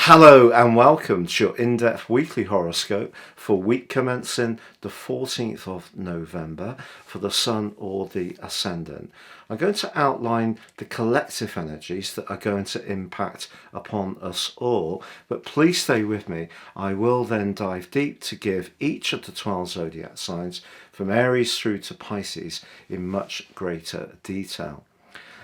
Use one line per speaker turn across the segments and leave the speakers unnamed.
Hello and welcome to your in-depth weekly horoscope for week commencing the 14th of November for the Sun or the Ascendant. I'm going to outline the collective energies that are going to impact upon us all, but please stay with me. I will then dive deep to give each of the 12 zodiac signs from Aries through to Pisces in much greater detail.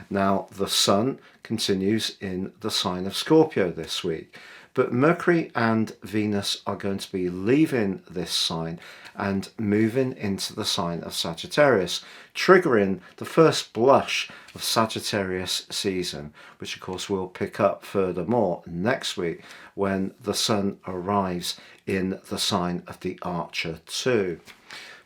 Now, the Sun continues in the sign of Scorpio this week, but Mercury and Venus are going to be leaving this sign and moving into the sign of Sagittarius, triggering the first blush of Sagittarius season, which of course we'll pick up furthermore next week when the Sun arrives in the sign of the Archer too.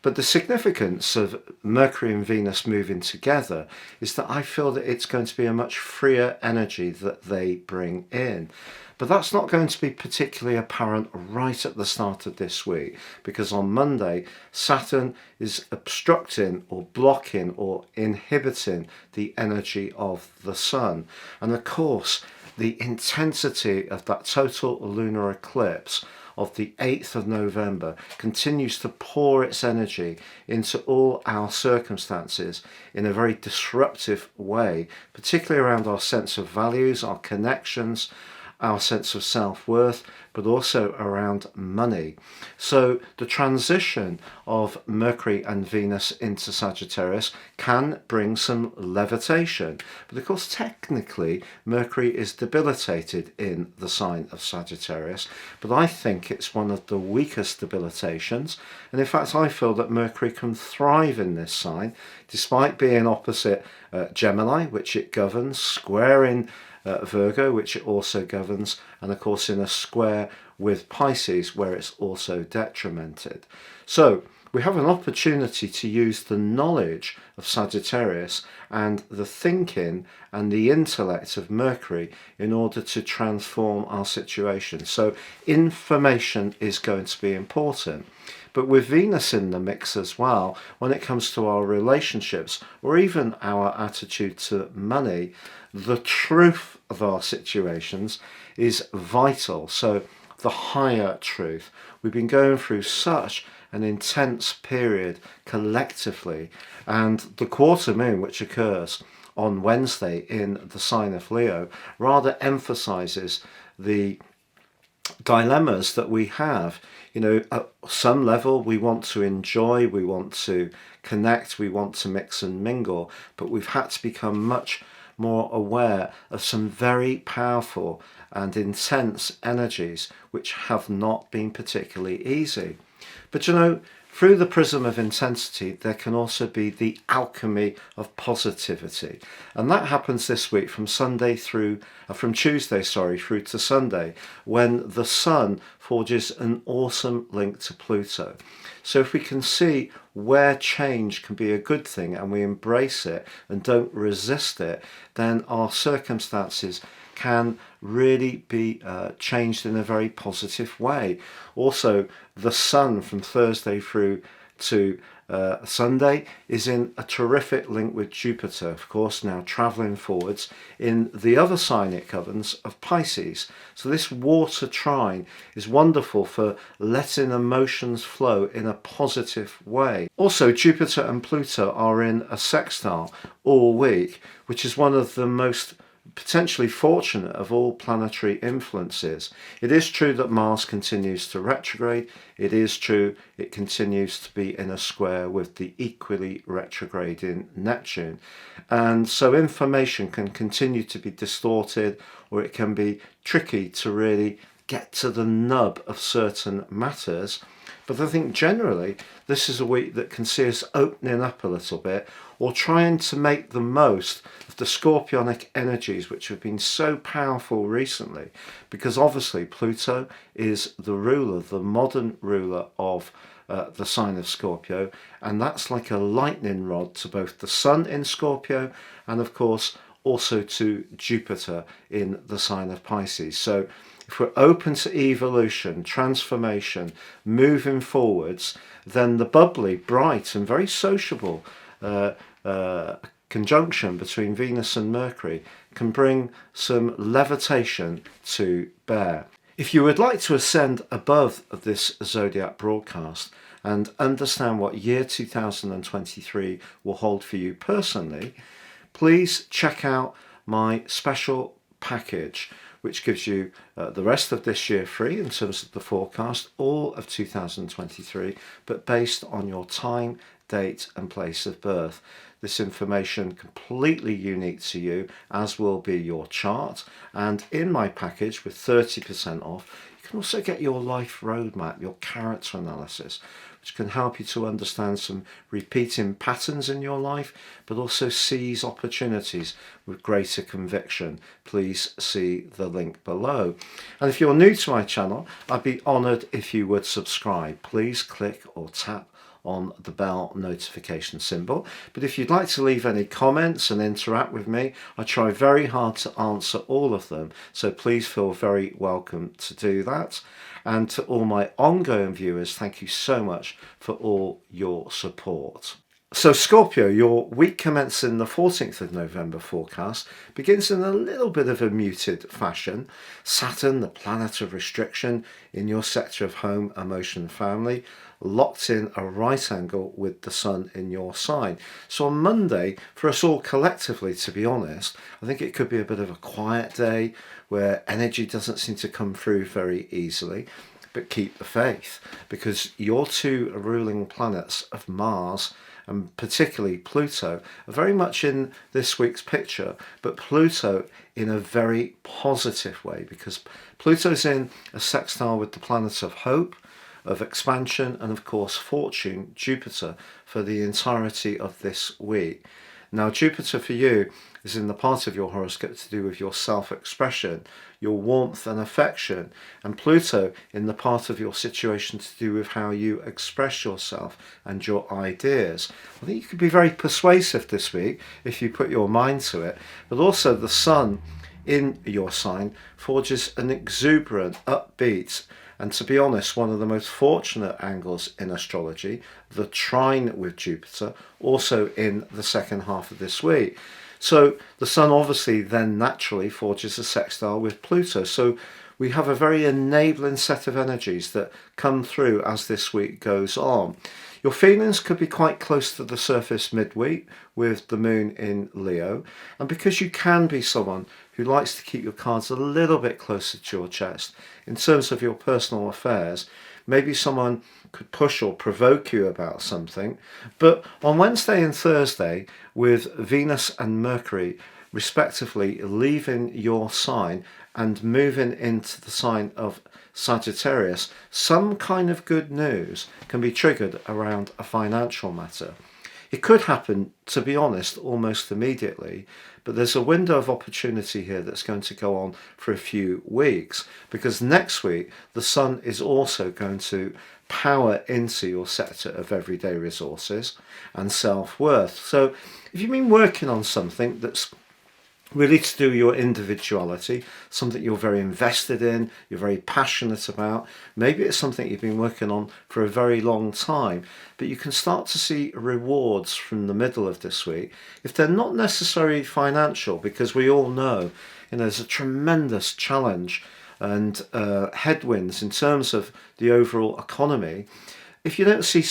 But the significance of Mercury and Venus moving together is that I feel that it's going to be a much freer energy that they bring in. But that's not going to be particularly apparent right at the start of this week, because on Monday, Saturn is obstructing or blocking or inhibiting the energy of the Sun. And of course, the intensity of that total lunar eclipse of the 8th of November continues to pour its energy into all our circumstances in a very disruptive way, particularly around our sense of values, our connections, our sense of self-worth, but also around money. So the transition of Mercury and Venus into Sagittarius can bring some levitation. But of course, technically, Mercury is debilitated in the sign of Sagittarius, but I think it's one of the weakest debilitations. And in fact, I feel that Mercury can thrive in this sign, despite being opposite Gemini, which it governs, square in Virgo, which it also governs, and of course in a square with Pisces, where it's also detrimented. So we have an opportunity to use the knowledge of Sagittarius and the thinking and the intellect of Mercury in order to transform our situation. So information is going to be important. But with Venus in the mix as well, when it comes to our relationships or even our attitude to money, the truth of our situations is vital. So the higher truth. We've been going through such an intense period collectively, and the quarter moon, which occurs on Wednesday in the sign of Leo, rather emphasizes the dilemmas that we have. You know, at some level we want to enjoy, we want to connect, we want to mix and mingle, but we've had to become much more aware of some very powerful and intense energies which have not been particularly easy. But you know, through the prism of intensity, there can also be the alchemy of positivity. And that happens this week from Tuesday, through to Sunday, when the Sun forges an awesome link to Pluto. So if we can see where change can be a good thing and we embrace it and don't resist it, then our circumstances can really be changed in a very positive way. Also, the Sun from Thursday through to Sunday is in a terrific link with Jupiter, of course, now travelling forwards in the other sign it governs of Pisces. So this water trine is wonderful for letting emotions flow in a positive way. Also, Jupiter and Pluto are in a sextile all week, which is one of the most potentially fortunate of all planetary influences. It is true that Mars continues to retrograde. It is true it continues to be in a square with the equally retrograding Neptune. And so information can continue to be distorted, or it can be tricky to really get to the nub of certain matters. But I think generally this is a week that can see us opening up a little bit, or trying to make the most of the scorpionic energies which have been so powerful recently, because obviously Pluto is the ruler, the modern ruler of the sign of Scorpio, and that's like a lightning rod to both the Sun in Scorpio and of course also to Jupiter in the sign of Pisces. So if we're open to evolution, transformation, moving forwards, then the bubbly, bright and very sociable conjunction between Venus and Mercury can bring some levitation to bear. If you would like to ascend above this zodiac broadcast and understand what year 2023 will hold for you personally, please check out my special package, which gives you the rest of this year free in terms of the forecast, all of 2023, but based on your time, date and place of birth. This information completely unique to you, as will be your chart. And in my package with 30% off, you can also get your life roadmap, your character analysis, which can help you to understand some repeating patterns in your life, but also seize opportunities with greater conviction. Please see the link below. And if you're new to my channel, I'd be honoured if you would subscribe. Please click or tap on the bell notification symbol. But if you'd like to leave any comments and interact with me, I try very hard to answer all of them, so please feel very welcome to do that. And to all my ongoing viewers, thank you so much for all your support. So Scorpio, your week commencing the 14th of November forecast begins in a little bit of a muted fashion. Saturn, the planet of restriction in your sector of home, emotion, family, locked in a right angle with the sun in your sign. So on Monday, for us all collectively, to be honest, I think it could be a bit of a quiet day where energy doesn't seem to come through very easily. But keep the faith, because your two ruling planets of Mars and particularly Pluto are very much in this week's picture, but Pluto in a very positive way, because Pluto's in a sextile with the planet of hope, of expansion and of course fortune, Jupiter, for the entirety of this week. Now Jupiter for you is in the part of your horoscope to do with your self-expression, your warmth and affection, and Pluto in the part of your situation to do with how you express yourself and your ideas. I think you could be very persuasive this week if you put your mind to it, but also the sun in your sign forges an exuberant, upbeat, and to be honest, one of the most fortunate angles in astrology, the trine with Jupiter, also in the second half of this week. So the sun obviously then naturally forges a sextile with Pluto. So we have a very enabling set of energies that come through as this week goes on. Your feelings could be quite close to the surface midweek with the moon in Leo. And because you can be someone who likes to keep your cards a little bit closer to your chest in terms of your personal affairs, maybe someone could push or provoke you about something. But on Wednesday and Thursday, with Venus and Mercury respectively leaving your sign and moving into the sign of Sagittarius, some kind of good news can be triggered around a financial matter. It could happen, to be honest, almost immediately, but there's a window of opportunity here that's going to go on for a few weeks, because next week the sun is also going to power into your sector of everyday resources and self-worth. So if you've been working on something that's really to do with your individuality, something you're very invested in, you're very passionate about. Maybe it's something you've been working on for a very long time, but you can start to see rewards from the middle of this week. If they're not necessarily financial, because we all know, there's a tremendous challenge and headwinds in terms of the overall economy. If you don't see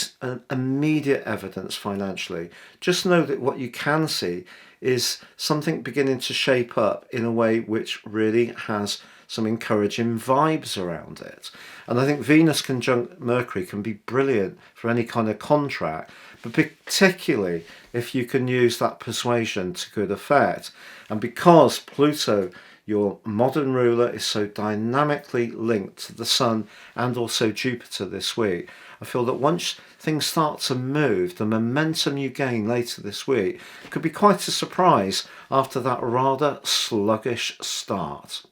immediate evidence financially, just know that what you can see is something beginning to shape up in a way which really has some encouraging vibes around it. And I think Venus conjunct Mercury can be brilliant for any kind of contract, but particularly if you can use that persuasion to good effect. And because Pluto, your modern ruler, is so dynamically linked to the Sun and also Jupiter this week, I feel that once things start to move, the momentum you gain later this week could be quite a surprise after that rather sluggish start.